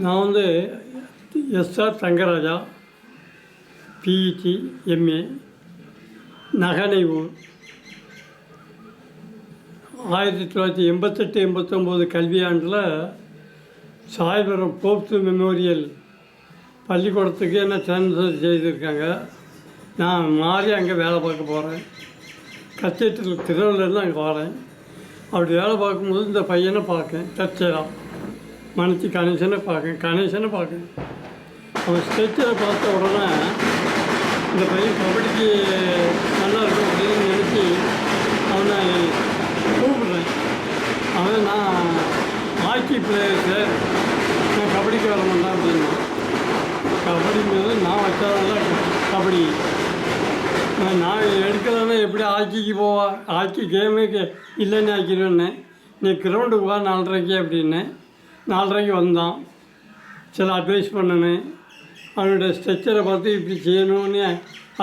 நான் வந்து SR Thangaraja, PET, MA, நகநெய்வூர். 1988-89 கல்வியாண்டில் சாய்புரம் போப்ஸ் மெமோரியல் பள்ளிக்கூடத்துக்கு என்ன ட்ரான்ஸ்ஃபர் செய்திருக்காங்க. நான் மாறி அங்கே வேலை பார்க்க போகிறேன். கச்சேரியில் திருவள்ளூர்லேருந்து அங்கே வரேன். அப்படி வேலை பார்க்கும்போது இந்த பையனை பார்க்கேன். தற்செயலாக மனசி கணேசனை பார்க்கேன். அவன் ஸ்கெட்சில் பார்த்த உடனே இந்த பையன் கபடிக்கு நல்லா இருக்கும் அப்படின்னு நினச்சி அவனை கூப்பிடுறேன். அவன் நான் ஹாக்கி பிளேயர் சார், நான் கபடிக்கு வர மாட்டேன் அப்படின்னா. கபடிங்கிறது நான் வச்சாதான் கபடி. நான் எடுக்கிறதுனா எப்படி ஹாக்கிக்கு போவா, ஹாக்கி கேமுக்கு இல்லைன்னு ஆக்கிடுவேன்னே. நீ கிரவுண்டுக்கு வா 4:30 அப்படின்னேன். 4:30 வந்தான். சில அட்வைஸ் பண்ணினேன். அவனுடைய ஸ்ட்ரெச்சரை பார்த்து இப்படி செய்யணும்னு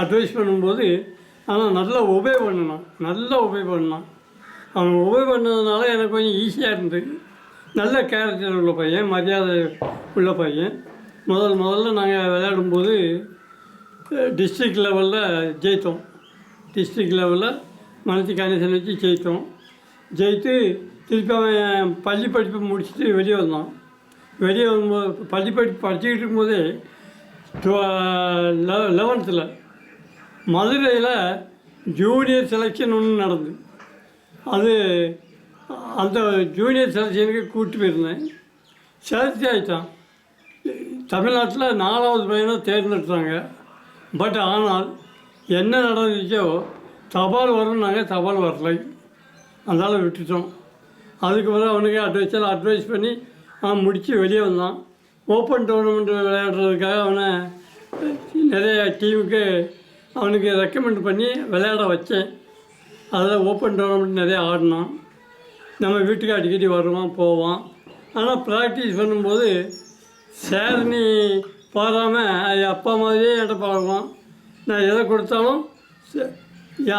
அட்வைஸ் பண்ணும்போது ஆனால் நல்லா ஒபே பண்ணான். அவன் ஒபே பண்ணதுனால எனக்கு கொஞ்சம் ஈஸியாக இருந்தது. நல்ல கேரக்டர் உள்ள பையன், மரியாதை உள்ள பையன். முதல்ல நாங்கள் விளையாடும்போது டிஸ்ட்ரிக்ட் லெவலில் ஜெயித்தோம். டிஸ்ட்ரிக்ட் லெவலில் மனசி கணேசன் வச்சு ஜெயித்து திருப்பி அவன் பள்ளி படிப்பு முடிச்சுட்டு வெளியே வந்தான். வெளியே வரும்போது பள்ளி படிப்பு படிச்சுக்கிட்டு இருக்கும்போதே 11th மதுரையில் ஜூனியர் செலெக்ஷன் ஒன்று நடந்து, அந்த ஜூனியர் செலெக்ஷனுக்கு கூப்பிட்டு போயிருந்தேன். செலக்ட் ஆகிட்டான். தமிழ்நாட்டில் 4வது பையனை தேர்ந்தெடுத்தாங்க. பட் ஆனால் என்ன நடந்துச்சோ தபால் வரும்னாங்க, தபால் வரலை. அதனால் விட்டுட்டோம். அதுக்கு பிறகு அவனுக்கு அட்வைஸ் பண்ணி அவன் முடித்து வெளியே வந்தான். ஓப்பன் டோர்னமெண்ட் விளையாடுறதுக்காக அவனை நிறைய டீமுக்கு அவனுக்கு ரெக்கமெண்ட் பண்ணி விளையாட வச்சேன். அதில் ஓப்பன் டோர்னமெண்ட் நிறைய ஆடினான். நம்ம வீட்டுக்கு அடிக்கடி வருவான் போவான். ஆனால் ப்ராக்டிஸ் பண்ணும்போது சார் நீ பாராமல் அப்பா மாதிரியே என்கிட்ட பழகுவான். நான் எதை கொடுத்தாலும்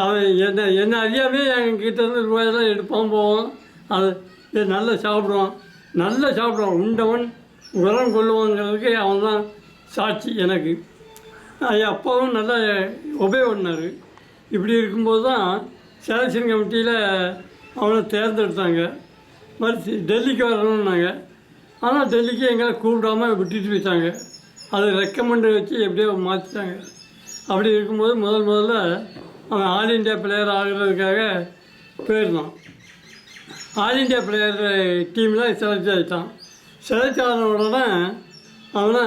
அவன் என்ன அறியாமே என்கிட்டேருந்து ரூபாயெல்லாம் எடுப்பான் போவான். அது நல்லா சாப்பிடுவான். உண்டவன் உரம் கொள்ளுவாங்கிறதுக்கு அவன் தான் சாட்சி எனக்கு. அப்பாவும் நல்லா ஒபே பண்ணார். இப்படி இருக்கும்போது தான் செலெக்ஷன் கமிட்டியில் அவனை தேர்ந்தெடுத்தாங்க. மறுத்து டெல்லிக்கு வரணுன்னாங்க. ஆனால் டெல்லிக்கு எங்களை கூப்பிடாம விட்டுட்டு போயிட்டாங்க. அது ரெக்கமெண்டு வச்சு எப்படியோ மாற்றிட்டாங்க. அப்படி இருக்கும்போது முதல்ல அவன் ஆல் இண்டியா பிளேயர் ஆகிறதுக்காக போயிருந்தான். ஆல் இண்டியா பிளேயர் டீமில் செலக்ட் ஆகிட்டான். செலக்ட் ஆன உடனே அவனை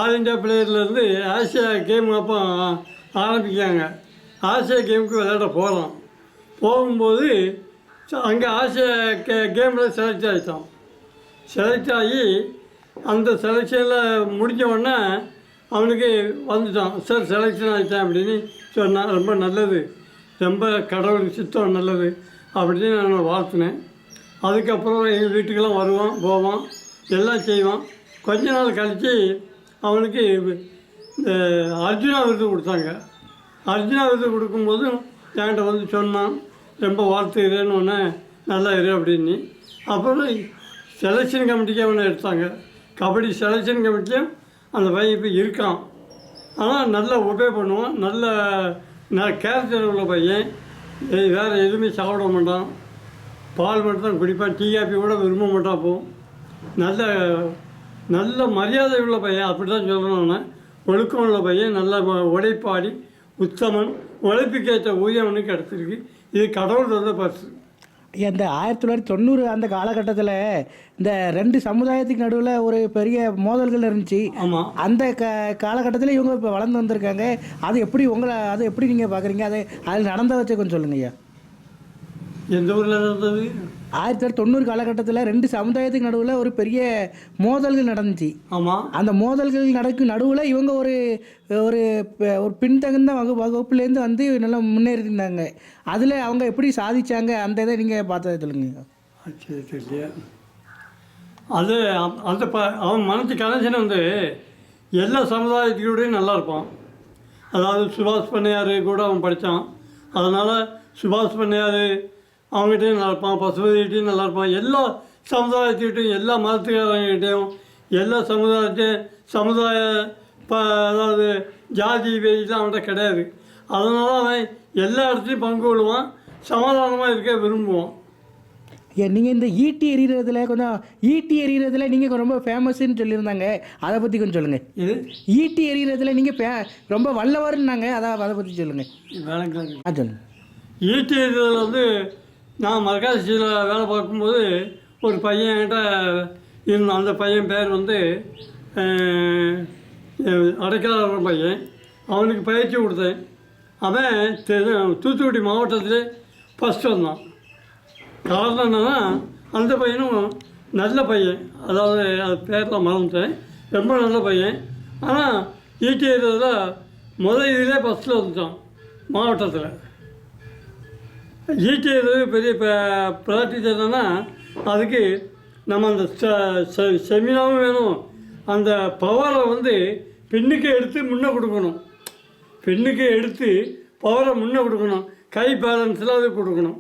ஆல் இண்டியா பிளேயர்லேருந்து ஆசியா கேம் அப்போ ஆரம்பிக்காங்க. ஆசியா கேமுக்கு விளையாட போகிறான். போகும்போது அங்கே ஆசியா கேமில் செலக்ட் ஆகிட்டான். செலக்ட் ஆகி அந்த செலெக்ஷனில் முடிஞ்ச உடனே அவனுக்கு வந்துட்டான். சார் செலெக்ஷன் ஆகிட்டான் அப்படின்னு சொன்னான். ரொம்ப நல்லது, ரொம்ப கடவுளுக்கு சித்தம் நல்லது அப்படின்னு நான் வாழ்த்தினேன். அதுக்கப்புறம் எங்கள் வீட்டுக்கெல்லாம் வருவான், போவான், எல்லாம் செய்வான். கொஞ்ச நாள் கழித்து அவனுக்கு இந்த அர்ஜுனா விருது கொடுத்தாங்க. அர்ஜுனா விருது கொடுக்கும்போதும் என்கிட்ட வந்து சொன்னான், ரொம்ப வாழ்த்துக்கிறேன்னு ஒன்று நல்லா இரு அப்படின்னு. அப்புறம் செலெக்ஷன் கமிட்டிக்கு அவனை எடுத்தாங்க. கபடி செலெக்ஷன் கமிட்டியும் அந்த பையன் இப்போ இருக்கான். ஆனால் நல்லா ஒபே பண்ணுவான். நல்ல கேரக்டர் உள்ள பையன். வேறு எதுவுமே சாப்பிட மாட்டான். பால் மட்டும் தான் குடிப்பான். டீ காப்பி கூட விரும்ப மாட்டான். போகும். நல்ல மரியாதை உள்ள பையன், அப்படி தான் சொல்லணும்னா. ஒழுக்கம் உள்ள பையன், நல்ல உழைப்பாடி, உத்தமன், உழைப்புக்கேற்ற ஊதியம் அவனுக்கு கிடச்சிருக்கு. இது கடவுள் தந்த பரிசு. இந்த 1990 அந்த காலகட்டத்தில் இந்த 2 சமுதாயத்துக்கு நடுவில் ஒரு பெரிய மோதல்கள் இருந்துச்சு. ஆமாம். அந்த காலகட்டத்தில் இவங்க இப்போ வளர்ந்து வந்திருக்காங்க. அது எப்படி நீங்கள் பார்க்குறீங்க? அதில் நடந்த வச்ச கொஞ்சம் சொல்லுங்க ஐயா. எந்த ஊரில் நடந்தது? 1990 காலகட்டத்தில் 2 சமுதாயத்துக்கு நடுவில் ஒரு பெரிய மோதல்கள் நடந்துச்சு. ஆமாம். அந்த மோதல்கள் நடுவில் இவங்க ஒரு ஒரு ஒரு பின்தகுந்த வகுப்புலேருந்து வந்து நல்லா முன்னேறிருந்தாங்க. அதில் அவங்க எப்படி சாதிச்சாங்க, அந்த இதை நீங்கள் பார்த்ததை சொல்லுங்க. சரி. அது அவன் மனசு கனெக்ஷன் வந்து எல்லா சமுதாயத்துக்கூடையும் நல்லா இருப்பான். அதாவது சுபாஷ் பண்ணையார் கூட அவன் படித்தான். அதனால் சுபாஷ் பண்ணையார் அவங்ககிட்டையும் நல்லா இருப்பான், பசுபதிகிட்டையும் நல்லா இருப்பான். எல்லா சமுதாயத்துக்கிட்டையும் எல்லா மதத்துக்காரங்கிட்டையும் எல்லா சமுதாய அதாவது ஜாதி வெறிலாம் அவன்கிட்ட கிடையாது. அதனால அவன் எல்லா இடத்துலையும் பங்கு கொள்வான், சமாதானமாக இருக்க விரும்புவான். ஏன் நீங்கள் இந்த ஈட்டி எறிகிறதுல கொஞ்சம் ஈட்டி எறிகிறதுல நீங்கள் ரொம்ப ஃபேமஸ்ன்னு சொல்லியிருந்தாங்க, அதை பற்றி கொஞ்சம் சொல்லுங்கள். இது ஈட்டி எறிகிறதுல நீங்கள் ரொம்ப வல்லவர்னாங்க, அதை பற்றி சொல்லுங்கள். வேலைக்கு சொல்லுங்கள். ஈட்டி எறிதல் வந்து நான் மர்காசியில் வேலை பார்க்கும்போது ஒரு பையன் என்கிட்ட இருந்தான். அந்த பையன் பேர் வந்து அடைக்கலாற பையன். அவனுக்கு பயிற்சி கொடுத்தேன். அவன் தூத்துக்குடி மாவட்டத்திலே ஃபஸ்ட்டு வந்தான். காரணம் என்னன்னா, அந்த பையனும் நல்ல பையன், அதாவது அது பேரெலாம் மறந்துட்டேன், ரொம்ப நல்ல பையன். ஆனால் ஈட்டி எறிதலில் இதிலே ஃபஸ்ட்டில் வந்துட்டான் மாவட்டத்தில். ஈட்டி எறிதல் பெரிய ப்ராக்டிஸ் என்னன்னா, அதுக்கு நம்ம அந்த செமினாவும் வேணும். அந்த பவரை வந்து பின்னுக்கு எடுத்து முன்னே கொடுக்கணும். பின்னுக்கு எடுத்து பவரை முன்னே கொடுக்கணும். கை பேலன்ஸில் அது கொடுக்கணும்.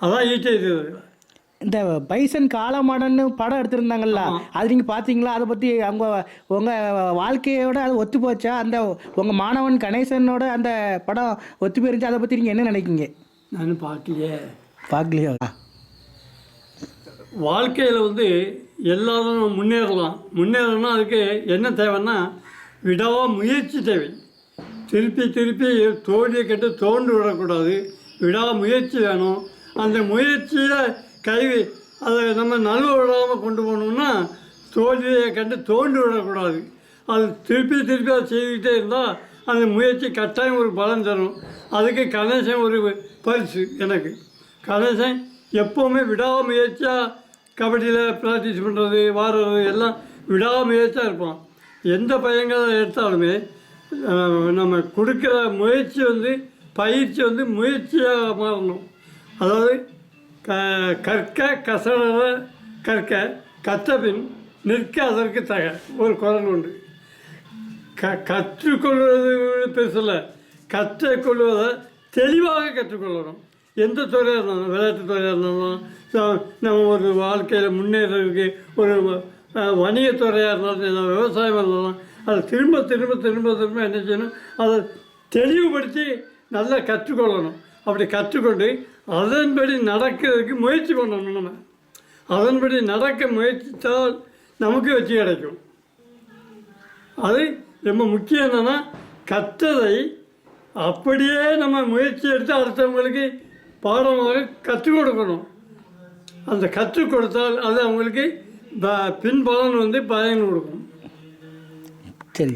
அதான் ஈட்டி எறிதல். இந்த பைசன் காலமாடன்னு படம் எடுத்திருந்தாங்கல்ல, அது நீங்கள் பார்த்தீங்களா? அதை பற்றி உங்கள் வாழ்க்கையோட அது ஒத்து போச்சா? அந்த உங்கள் மாணவன் கணேசனோட அந்த படம் ஒத்து போயிருந்துச்சு, அதை பற்றி நீங்கள் என்ன நினைக்கிங்க? நான் பார்க்கலையா? வாழ்க்கையில் வந்து எல்லாரும் முன்னேறணும். அதுக்கு என்ன தேவைன்னா, விடாவ முயற்சி தேவை. திருப்பி தோல்வியை கட்டு தோண்டு விடக்கூடாது. விடாவ முயற்சி வேணும். அந்த முயற்சியில் அதை நம்ம நழுவ விடாமல் கொண்டு போகணுன்னா, தோல்வியை கண்டு தோண்டு விடக்கூடாது. அது திருப்பி அதை செய்துக்கிட்டே இருந்தால் அந்த முயற்சி கட்டாயம் ஒரு பலன் தரும். அதுக்கு கணேசன் ஒரு பரிசு எனக்கு. கணேசன் எப்போவுமே விடாமுயற்சியாக கபடியில் ப்ராக்டிஸ் பண்ணுறது, வாடுறது எல்லாம் விடாமுயற்சியாக இருப்பான். எந்த பையங்களை எடுத்தாலுமே நம்ம கொடுக்குற முயற்சி வந்து பயிற்சி வந்து முயற்சியாக மாறணும். அதாவது கற்ற பின் நிற்க அதற்கு தக ஒரு குரல் உண்டு. கற்றுக்கொள்வது பெருசில்ல, கற்றுக்கொள்வதை தெளிவாக கற்றுக்கொள்ளணும். எந்த துறையாக இருந்தாலும், விளையாட்டு துறையாக இருந்தாலும், நம்ம ஒரு வாழ்க்கையில் முன்னேறதுக்கு ஒரு வணிகத்துறையாக இருந்தாலும், விவசாயம் இருந்தாலும், அதை திரும்ப என்ன செய்யணும், அதை தெளிவுபடுத்தி நல்லா கற்றுக்கொள்ளணும். அப்படி கற்றுக்கொண்டு அதன்படி நடக்கிறதுக்கு முயற்சி பண்ணணும். நம்ம அதன்படி நடக்க முயற்சித்தால் நமக்கு வெற்றி கிடைக்கும். அது ரொம்ப முக்கியம். என்னென்னா, கற்றதை அப்படியே நம்ம முயற்சி எடுத்து அடுத்தவங்களுக்கு பாடமாக கற்றுக் கொடுக்கணும். அந்த கற்றுக் கொடுத்தால் அது அவங்களுக்கு பின்பலன் வந்து பயன் கொடுக்கும். சரி.